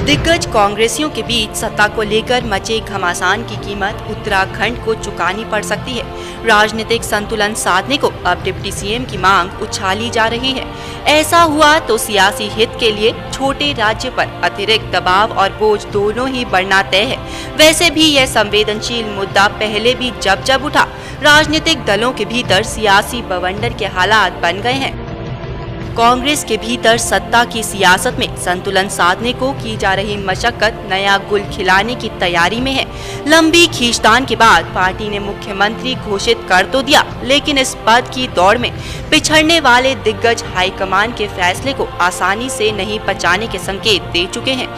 दिग्गज कांग्रेसियों के बीच सत्ता को लेकर मचे घमासान की कीमत उत्तराखंड को चुकानी पड़ सकती है। राजनीतिक संतुलन साधने को अब डिप्टी सीएम की मांग उछाली जा रही है। ऐसा हुआ तो सियासी हित के लिए छोटे राज्य पर अतिरिक्त दबाव और बोझ दोनों ही बढ़ना तय है। वैसे भी यह संवेदनशील मुद्दा पहले भी जब उठा, राजनीतिक दलों के भीतर सियासी बवंडर के हालात बन गए हैं। कांग्रेस के भीतर सत्ता की सियासत में संतुलन साधने को की जा रही मशक्कत नया गुल खिलाने की तैयारी में है। लंबी खींचतान के बाद पार्टी ने मुख्यमंत्री घोषित कर तो दिया, लेकिन इस पद की दौड़ में पिछड़ने वाले दिग्गज हाईकमान के फैसले को आसानी से नहीं पचाने के संकेत दे चुके हैं।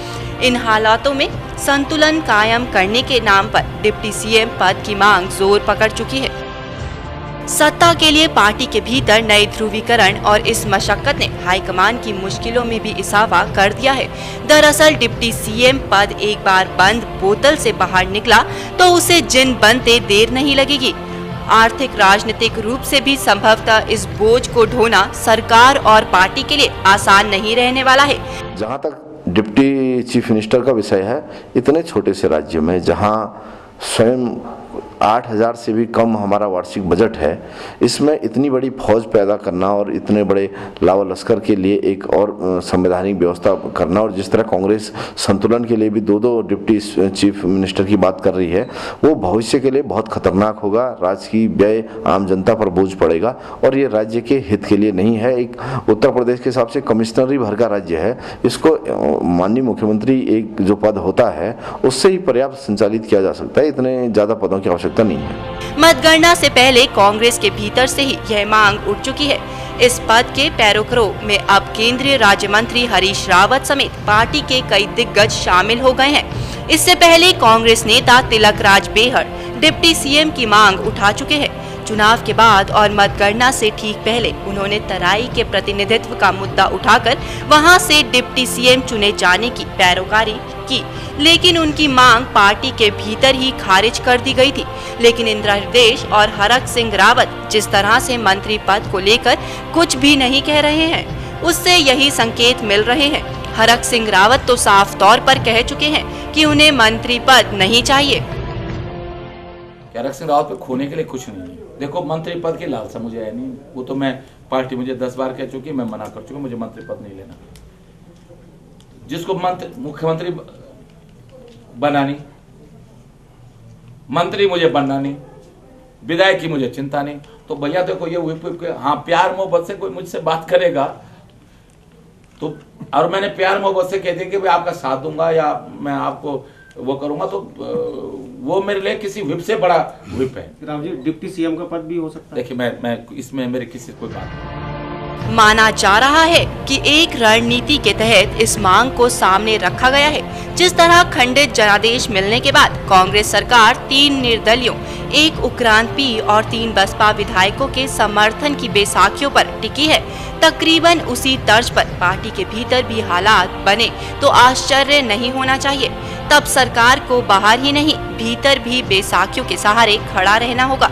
इन हालातों में संतुलन कायम करने के नाम पर डिप्टी सीएम पद की मांग जोर पकड़ चुकी है। सत्ता के लिए पार्टी के भीतर नए ध्रुवीकरण और इस मशक्कत ने हाईकमान की मुश्किलों में भी इजाफा कर दिया है। दरअसल डिप्टी सीएम पद एक बार बंद बोतल से बाहर निकला तो उसे जिन बनते देर नहीं लगेगी। आर्थिक राजनीतिक रूप से भी संभवतः इस बोझ को ढोना सरकार और पार्टी के लिए आसान नहीं रहने वाला है। जहां तक डिप्टी चीफ मिनिस्टर का विषय है, इतने छोटे से राज्य में जहां स्वयं 8,000 से भी कम हमारा वार्षिक बजट है, इसमें इतनी बड़ी फौज पैदा करना और इतने बड़े लावा लश्कर के लिए एक और संवैधानिक व्यवस्था करना, और जिस तरह कांग्रेस संतुलन के लिए भी दो डिप्टी चीफ मिनिस्टर की बात कर रही है, वो भविष्य के लिए बहुत खतरनाक होगा। राज्य की व्यय आम जनता पर बोझ पड़ेगा और ये राज्य के हित के लिए नहीं है। एक उत्तर प्रदेश के हिसाब से कमिश्नरी भर का राज्य है, इसको माननीय मुख्यमंत्री एक जो पद होता है उससे ही पर्याप्त संचालित किया जा सकता है। इतने ज्यादा पदों की आवश्यकता नहीं है। मतगणना से पहले कांग्रेस के भीतर से ही यह मांग उठ चुकी है। इस पद के पैरोकारों में अब केंद्रीय राज्य मंत्री हरीश रावत समेत पार्टी के कई दिग्गज शामिल हो गए हैं। इससे पहले कांग्रेस नेता तिलक राज बेहड़ डिप्टी सीएम की मांग उठा चुके हैं। चुनाव के बाद और मतगणना से ठीक पहले उन्होंने तराई के प्रतिनिधित्व का मुद्दा उठाकर वहां से डिप्टी सीएम चुने जाने की पैरोकारी की, लेकिन उनकी मांग पार्टी के भीतर ही खारिज कर दी गई थी। लेकिन इंदिरा हृदयेश और हरक सिंह रावत जिस तरह से मंत्री पद को लेकर कुछ भी नहीं कह रहे हैं, उससे यही संकेत मिल रहे हैं। हरक सिंह रावत तो साफ तौर पर कह चुके हैं कि उन्हें मंत्री पद नहीं चाहिए। हरक सिंह रावत पे खोने के लिए कुछ नहीं है। देखो, मंत्री पद की लालसा मुझे है नहीं, वो तो मैं पार्टी मुझे 10 बार कह चुकी, मैं मना कर चुका, मुझे मंत्री पद नहीं लेना। जिसको मुख्यमंत्री बनानी, मंत्री मुझे बनना नहीं, विधायक की मुझे चिंता नहीं। तो भैया देखो, ये हाँ प्यार मोहब्बत से कोई मुझसे बात करेगा तो, और मैंने प्यार मोहब्बत से कह दिया कि भाई आपका साथ दूंगा या मैं आपको वो करूंगा, तो वो मेरे लिए किसी व्हिप से बड़ा व्हिप है। राव जी, डिप्टी सीएम का पद भी हो सकता है। देखिए, मैं इसमें मेरे किसी कोई बात नहीं। माना जा रहा है कि एक रणनीति के तहत इस मांग को सामने रखा गया है। जिस तरह खंडित जनादेश मिलने के बाद कांग्रेस सरकार 3 निर्दलियों, 1 उक्रांत पी और 3 बसपा विधायकों के समर्थन की बेसाखियों पर टिकी है, तकरीबन उसी तर्ज पर पार्टी के भीतर भी हालात बने तो आश्चर्य नहीं होना चाहिए। तब सरकार को बाहर ही नहीं भीतर भी बेसाखियों के सहारे खड़ा रहना होगा।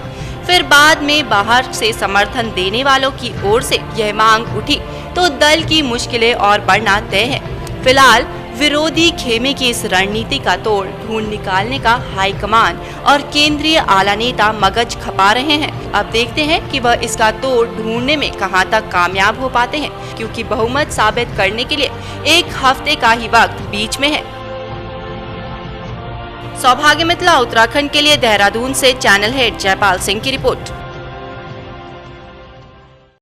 फिर बाद में बाहर से समर्थन देने वालों की ओर से यह मांग उठी तो दल की मुश्किलें और बढ़ना तय है। फिलहाल विरोधी खेमे की इस रणनीति का तोड़ ढूंढ निकालने का हाईकमान और केंद्रीय आला नेता मगज खपा रहे हैं। अब देखते हैं कि वह इसका तोड़ ढूंढने में कहां तक कामयाब हो पाते हैं, क्योंकि बहुमत साबित करने के लिए 1 हफ्ते का ही वक्त बीच में है। सौभाग्य मिथिला उत्तराखंड के लिए देहरादून से चैनल हेड जयपाल सिंह की रिपोर्ट।